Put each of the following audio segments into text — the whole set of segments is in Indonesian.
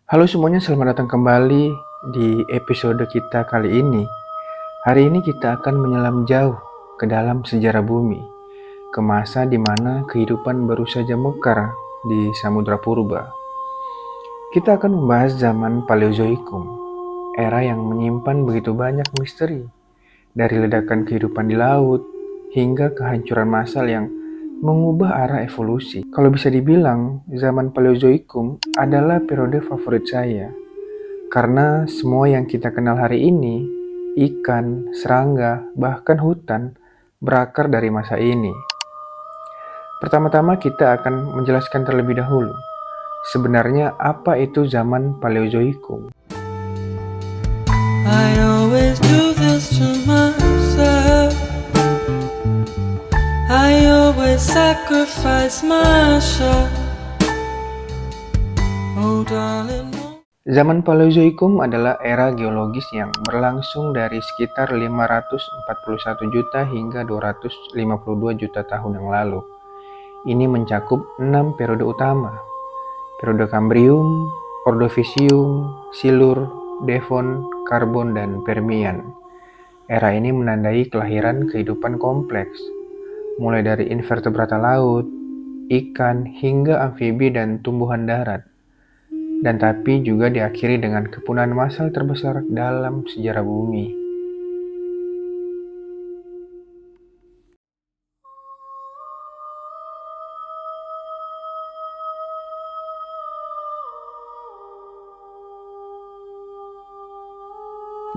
Halo semuanya, selamat datang kembali di episode kita kali ini. Hari ini kita akan menyelam jauh ke dalam sejarah bumi, ke masa di mana kehidupan baru saja mekar di Samudra Purba. Kita akan membahas zaman Paleozoikum, era yang menyimpan begitu banyak misteri, dari ledakan kehidupan di laut hingga kehancuran massal yang mengubah arah evolusi. Kalau bisa dibilang, zaman Paleozoikum adalah periode favorit saya. Karena semua yang kita kenal hari ini, ikan, serangga, bahkan hutan, berakar dari masa ini. Pertama-tama kita akan menjelaskan terlebih dahulu, sebenarnya apa itu zaman Paleozoikum. I always do this to myself. I always sacrifice myself. Oh darling. Zaman Paleozoikum adalah era geologis yang berlangsung dari sekitar 541 juta hingga 252 juta tahun yang lalu. Ini mencakup 6 periode utama. Periode Kambrium, Ordovisium, Silur, Devon, Karbon, dan Permian. Era ini menandai kelahiran kehidupan kompleks, mulai dari invertebrata laut, ikan, hingga amfibi dan tumbuhan darat. Dan tapi juga diakhiri dengan kepunahan massal terbesar dalam sejarah bumi.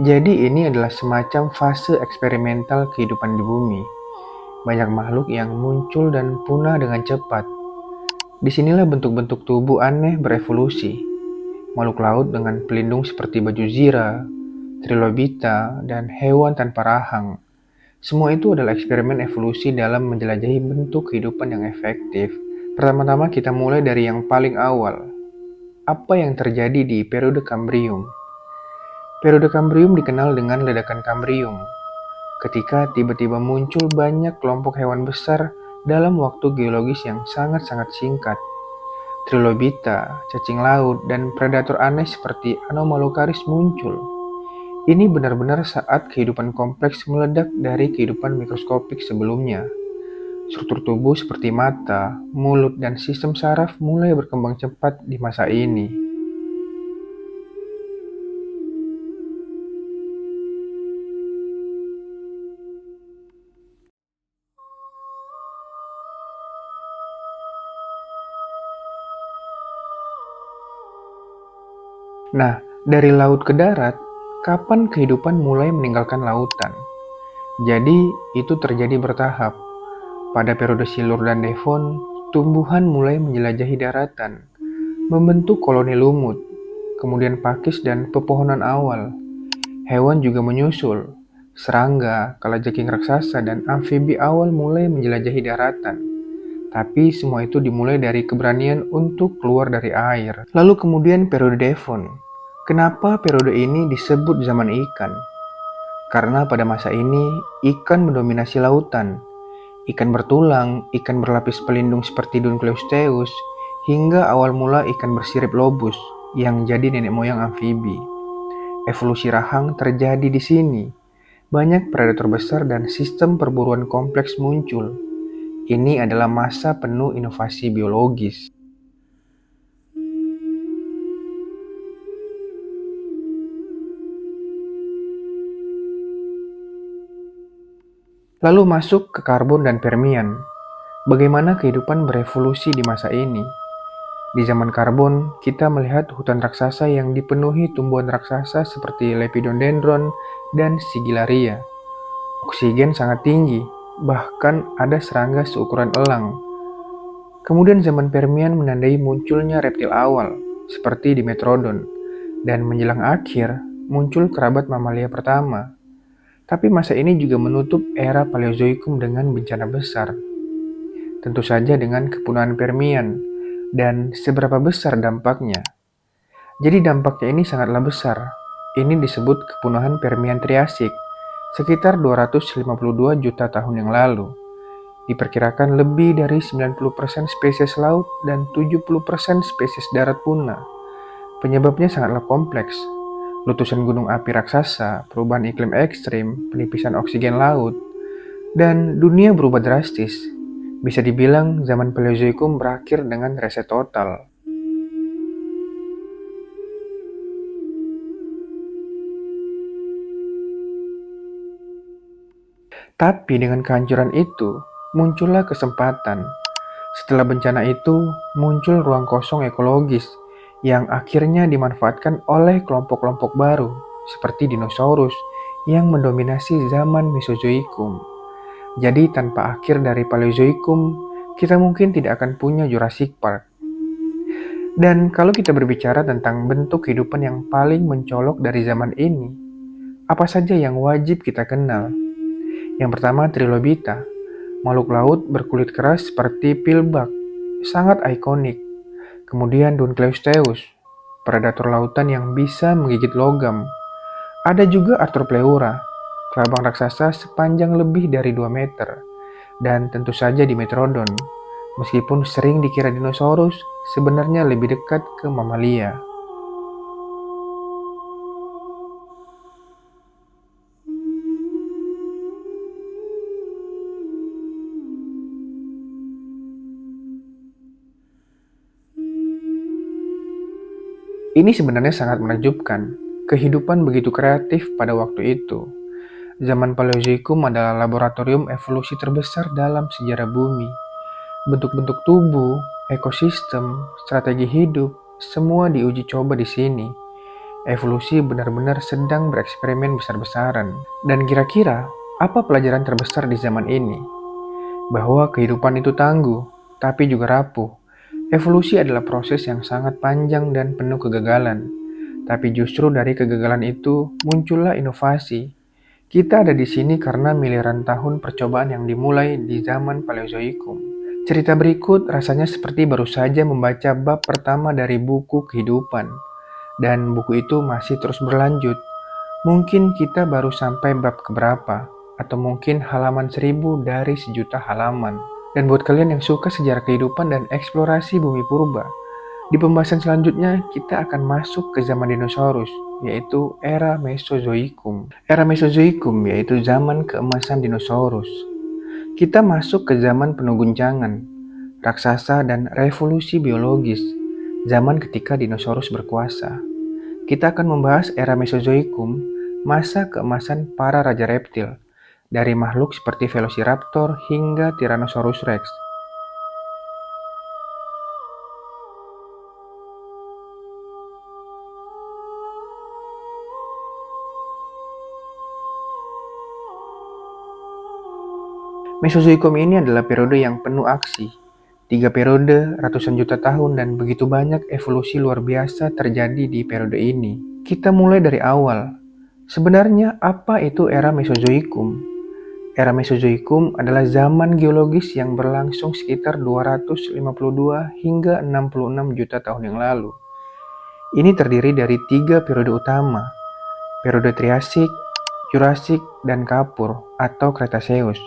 Jadi ini adalah semacam fase eksperimental kehidupan di bumi. Banyak makhluk yang muncul dan punah dengan cepat. Disinilah bentuk-bentuk tubuh aneh berevolusi. Makhluk laut dengan pelindung seperti baju zira, trilobita, dan hewan tanpa rahang. Semua itu adalah eksperimen evolusi dalam menjelajahi bentuk kehidupan yang efektif. Pertama-tama kita mulai dari yang paling awal. Apa yang terjadi di periode Kambrium? Periode Kambrium dikenal dengan ledakan Kambrium, ketika tiba-tiba muncul banyak kelompok hewan besar dalam waktu geologis yang sangat-sangat singkat. Trilobita, cacing laut, dan predator aneh seperti Anomalocaris muncul. Ini benar-benar saat kehidupan kompleks meledak dari kehidupan mikroskopik sebelumnya. Struktur tubuh seperti mata, mulut, dan sistem saraf mulai berkembang cepat di masa ini. Nah, dari laut ke darat, kapan kehidupan mulai meninggalkan lautan? Jadi, itu terjadi bertahap. Pada periode Silur dan Devon, tumbuhan mulai menjelajahi daratan, membentuk koloni lumut, kemudian pakis dan pepohonan awal. Hewan juga menyusul. Serangga, kalajengking raksasa, dan amfibi awal mulai menjelajahi daratan. Tapi semua itu dimulai dari keberanian untuk keluar dari air. Lalu kemudian periode Devon. Kenapa periode ini disebut zaman ikan? Karena pada masa ini, ikan mendominasi lautan. Ikan bertulang, ikan berlapis pelindung seperti Dunkleosteus, hingga awal mula ikan bersirip lobus, yang jadi nenek moyang amfibi. Evolusi rahang terjadi di sini. Banyak predator besar dan sistem perburuan kompleks muncul. Ini adalah masa penuh inovasi biologis. Lalu masuk ke Karbon dan Permian. Bagaimana kehidupan berevolusi di masa ini? Di zaman Karbon, kita melihat hutan raksasa yang dipenuhi tumbuhan raksasa seperti Lepidodendron dan Sigillaria. Oksigen sangat tinggi, bahkan ada serangga seukuran elang. Kemudian zaman Permian menandai munculnya reptil awal, seperti Dimetrodon, dan menjelang akhir muncul kerabat mamalia pertama. Tapi masa ini juga menutup era Paleozoikum dengan bencana besar. Tentu saja dengan kepunahan Permian, dan seberapa besar dampaknya. Jadi dampaknya ini sangatlah besar. Ini disebut kepunahan Permian Triasik, sekitar 252 juta tahun yang lalu. Diperkirakan lebih dari 90% spesies laut dan 70% spesies darat punah. Penyebabnya sangatlah kompleks. Letusan gunung api raksasa, perubahan iklim ekstrim, penipisan oksigen laut, dan dunia berubah drastis. Bisa dibilang zaman Paleozoikum berakhir dengan reset total. Tapi dengan kehancuran itu, muncullah kesempatan. Setelah bencana itu, muncul ruang kosong ekologis yang akhirnya dimanfaatkan oleh kelompok-kelompok baru, seperti dinosaurus yang mendominasi zaman Mesozoikum. Jadi tanpa akhir dari Paleozoikum, kita mungkin tidak akan punya Jurassic Park. Dan kalau kita berbicara tentang bentuk kehidupan yang paling mencolok dari zaman ini, apa saja yang wajib kita kenal? Yang pertama, Trilobita, makhluk laut berkulit keras seperti pilbak, sangat ikonik. Kemudian Dunkleosteus, predator lautan yang bisa menggigit logam. Ada juga Arthropleura, kelabang raksasa sepanjang lebih dari 2 meter. Dan tentu saja Dimetrodon, meskipun sering dikira dinosaurus, sebenarnya lebih dekat ke mamalia. Ini sebenarnya sangat menakjubkan. Kehidupan begitu kreatif pada waktu itu. Zaman Paleozoikum adalah laboratorium evolusi terbesar dalam sejarah bumi. Bentuk-bentuk tubuh, ekosistem, strategi hidup, semua diuji coba di sini. Evolusi benar-benar sedang bereksperimen besar-besaran. Dan kira-kira, apa pelajaran terbesar di zaman ini? Bahwa kehidupan itu tangguh, tapi juga rapuh. Evolusi adalah proses yang sangat panjang dan penuh kegagalan. Tapi justru dari kegagalan itu muncullah inovasi. Kita ada di sini karena miliaran tahun percobaan yang dimulai di zaman Paleozoikum. Cerita berikut rasanya seperti baru saja membaca bab pertama dari buku kehidupan. Dan buku itu masih terus berlanjut. Mungkin kita baru sampai bab keberapa, atau mungkin halaman 1000 dari sejuta halaman. Dan buat kalian yang suka sejarah kehidupan dan eksplorasi bumi purba, di pembahasan selanjutnya kita akan masuk ke zaman dinosaurus, yaitu era Mesozoikum. Era Mesozoikum yaitu zaman keemasan dinosaurus. Kita masuk ke zaman penuh guncangan, raksasa dan revolusi biologis, zaman ketika dinosaurus berkuasa. Kita akan membahas era Mesozoikum, masa keemasan para raja reptil, dari makhluk seperti Velociraptor hingga Tyrannosaurus Rex. Mesozoikum ini adalah periode yang penuh aksi. 3 periode, ratusan juta tahun, dan begitu banyak evolusi luar biasa terjadi di periode ini. Kita mulai dari awal. Sebenarnya apa itu era Mesozoikum? Era Mesozoikum adalah zaman geologis yang berlangsung sekitar 252 hingga 66 juta tahun yang lalu. Ini terdiri dari 3 periode utama, periode Triasik, Jurassik, dan Kapur atau Cretaceous.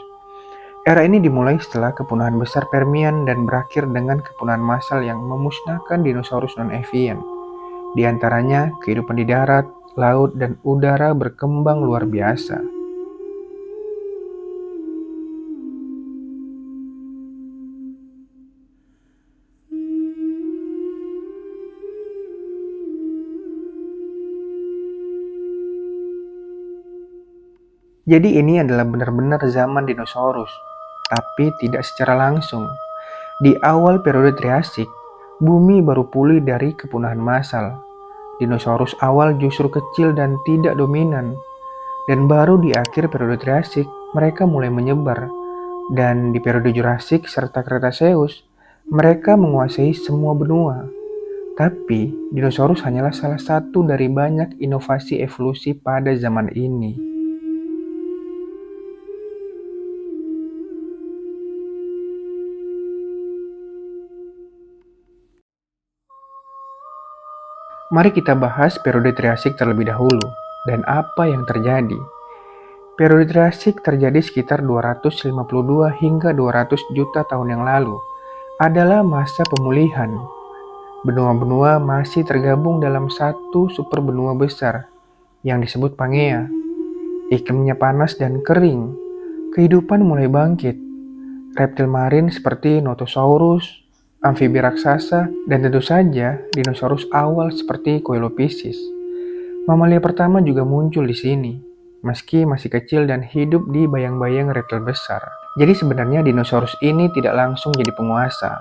Era ini dimulai setelah kepunahan besar Permian dan berakhir dengan kepunahan massal yang memusnahkan dinosaurus non-avian. Di antaranya, kehidupan di darat, laut, dan udara berkembang luar biasa. Jadi ini adalah benar-benar zaman dinosaurus, tapi tidak secara langsung. Di awal periode Triasik, bumi baru pulih dari kepunahan massal. Dinosaurus awal justru kecil dan tidak dominan. Dan baru di akhir periode Triasik, mereka mulai menyebar. Dan di periode Jurassik serta Cretaceous, mereka menguasai semua benua. Tapi, dinosaurus hanyalah salah satu dari banyak inovasi evolusi pada zaman ini. Mari kita bahas periode Triasik terlebih dahulu, dan apa yang terjadi. Periode Triasik terjadi sekitar 252 hingga 200 juta tahun yang lalu, adalah masa pemulihan. benua-benua masih tergabung dalam satu superbenua besar yang disebut Pangea. Iklimnya panas dan kering, kehidupan mulai bangkit. Reptil marin seperti Notosaurus, amfibi raksasa, dan tentu saja dinosaurus awal seperti Coelophysis. Mamalia pertama juga muncul di sini, meski masih kecil dan hidup di bayang-bayang reptil besar. Jadi sebenarnya dinosaurus ini tidak langsung jadi penguasa.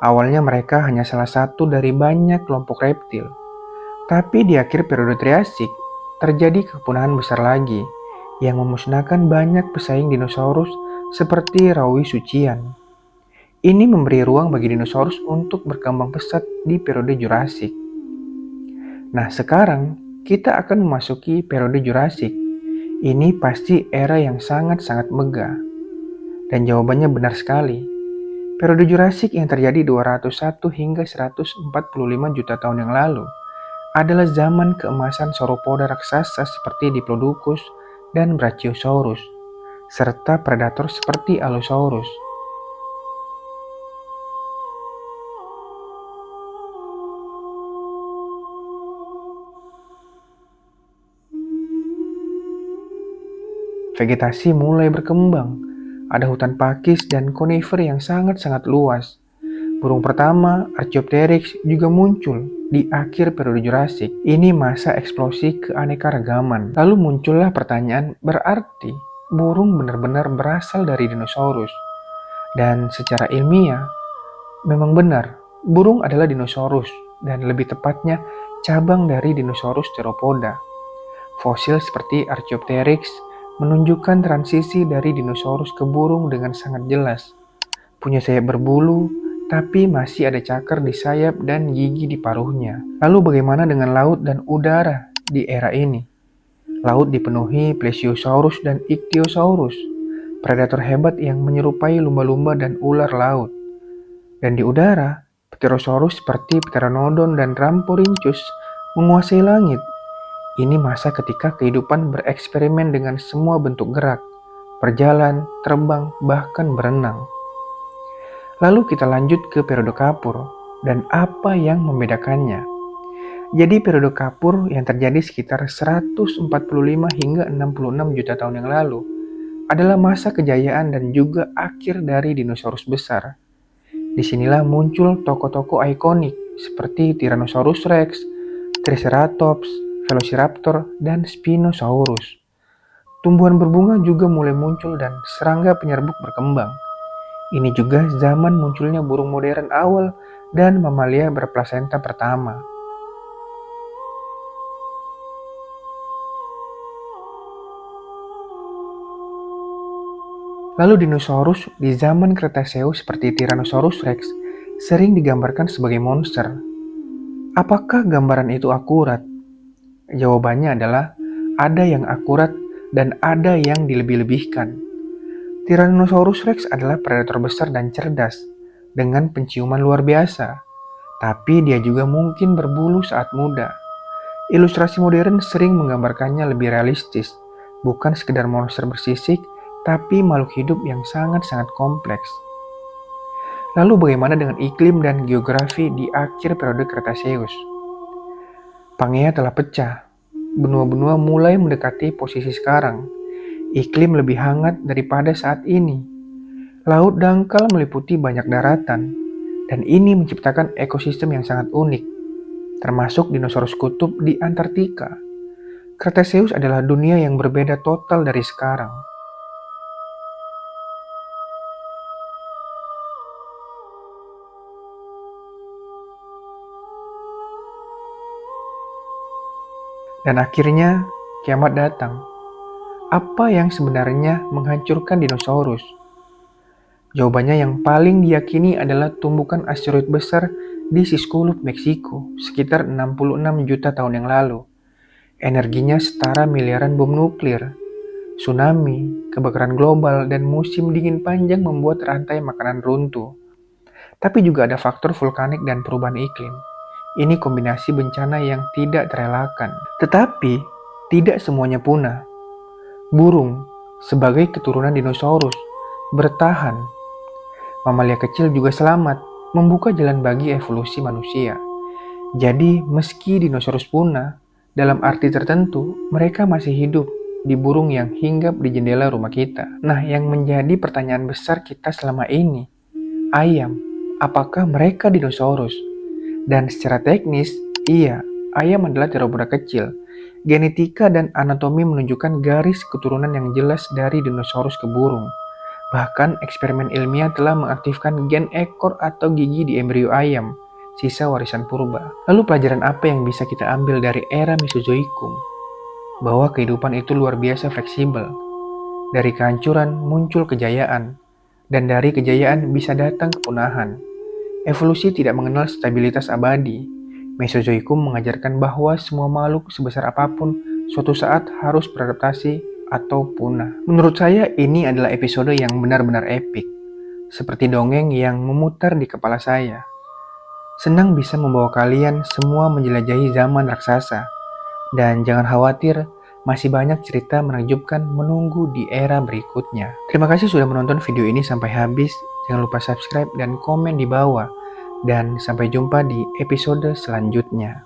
Awalnya mereka hanya salah satu dari banyak kelompok reptil. Tapi di akhir periode Triasik, terjadi kepunahan besar lagi yang memusnahkan banyak pesaing dinosaurus seperti Rauisuchian. Ini memberi ruang bagi dinosaurus untuk berkembang pesat di periode Jurassik. Nah, sekarang kita akan memasuki periode Jurassik. Ini pasti era yang sangat-sangat megah. Dan jawabannya benar sekali. Periode Jurassik yang terjadi 201 hingga 145 juta tahun yang lalu adalah zaman keemasan sauropoda raksasa seperti Diplodocus dan Brachiosaurus, serta predator seperti Allosaurus. Vegetasi mulai berkembang. Ada hutan pakis dan konifer yang sangat-sangat luas. Burung pertama, Archaeopteryx, juga muncul di akhir periode Jurassik. Ini masa eksplosi keanekaragaman. Lalu muncullah pertanyaan, berarti burung benar-benar berasal dari dinosaurus? Dan secara ilmiah, memang benar, burung adalah dinosaurus, dan lebih tepatnya cabang dari dinosaurus theropoda. Fosil seperti Archaeopteryx menunjukkan transisi dari dinosaurus ke burung dengan sangat jelas. Punya sayap berbulu, tapi masih ada cakar di sayap dan gigi di paruhnya. Lalu bagaimana dengan laut dan udara di era ini? Laut dipenuhi Plesiosaurus dan Ichthyosaurus, predator hebat yang menyerupai lumba-lumba dan ular laut. Dan di udara, Pterosaurus seperti Pteranodon dan Rhamphorhynchus menguasai langit. Ini masa ketika kehidupan bereksperimen dengan semua bentuk gerak, berjalan, terbang, bahkan berenang. Lalu kita lanjut ke periode Kapur, dan apa yang membedakannya. Jadi periode Kapur yang terjadi sekitar 145 hingga 66 juta tahun yang lalu adalah masa kejayaan dan juga akhir dari dinosaurus besar. Disinilah muncul tokoh-tokoh ikonik seperti Tyrannosaurus Rex, Triceratops, Velociraptor, dan Spinosaurus. Tumbuhan berbunga juga mulai muncul dan serangga penyerbuk berkembang. Ini juga zaman munculnya burung modern awal dan mamalia berplasenta pertama. Lalu dinosaurus di zaman Cretaceous seperti Tyrannosaurus Rex sering digambarkan sebagai monster. Apakah gambaran itu akurat? Jawabannya adalah ada yang akurat dan ada yang dilebih-lebihkan. Tyrannosaurus Rex adalah predator besar dan cerdas dengan penciuman luar biasa, tapi dia juga mungkin berbulu saat muda. Ilustrasi modern sering menggambarkannya lebih realistis, bukan sekedar monster bersisik, tapi makhluk hidup yang sangat-sangat kompleks. Lalu bagaimana dengan iklim dan geografi di akhir periode Cretaceous? Pangea telah pecah, benua-benua mulai mendekati posisi sekarang. Iklim lebih hangat daripada saat ini. Laut dangkal meliputi banyak daratan, dan ini menciptakan ekosistem yang sangat unik, termasuk dinosaurus kutub di Antartika. Cretaceous adalah dunia yang berbeda total dari sekarang. Dan akhirnya, kiamat datang. Apa yang sebenarnya menghancurkan dinosaurus? Jawabannya yang paling diyakini adalah tumbukan asteroid besar di Chicxulub, Meksiko, sekitar 66 juta tahun yang lalu. Energinya setara miliaran bom nuklir. Tsunami, kebakaran global, dan musim dingin panjang membuat rantai makanan runtuh. Tapi juga ada faktor vulkanik dan perubahan iklim. Ini kombinasi bencana yang tidak terelakkan. Tetapi, tidak semuanya punah. Burung, sebagai keturunan dinosaurus, bertahan. Mamalia kecil juga selamat, membuka jalan bagi evolusi manusia. Jadi, meski dinosaurus punah, dalam arti tertentu, mereka masih hidup di burung yang hinggap di jendela rumah kita. Nah, yang menjadi pertanyaan besar kita selama ini, ayam, apakah mereka dinosaurus? Dan secara teknis, iya, ayam adalah teropod kecil. Genetika dan anatomi menunjukkan garis keturunan yang jelas dari dinosaurus ke burung. Bahkan eksperimen ilmiah telah mengaktifkan gen ekor atau gigi di embrio ayam, sisa warisan purba. Lalu pelajaran apa yang bisa kita ambil dari era Mesozoikum? Bahwa kehidupan itu luar biasa fleksibel. Dari kehancuran muncul kejayaan, dan dari kejayaan bisa datang kepunahan. Evolusi tidak mengenal stabilitas abadi. Mesozoikum mengajarkan bahwa semua makhluk sebesar apapun suatu saat harus beradaptasi atau punah. Menurut saya ini adalah episode yang benar-benar epik, seperti dongeng yang memutar di kepala saya. Senang bisa membawa kalian semua menjelajahi zaman raksasa. Dan jangan khawatir, masih banyak cerita menakjubkan menunggu di era berikutnya. Terima kasih sudah menonton video ini sampai habis. Jangan lupa subscribe dan komen di bawah. Dan sampai jumpa di episode selanjutnya.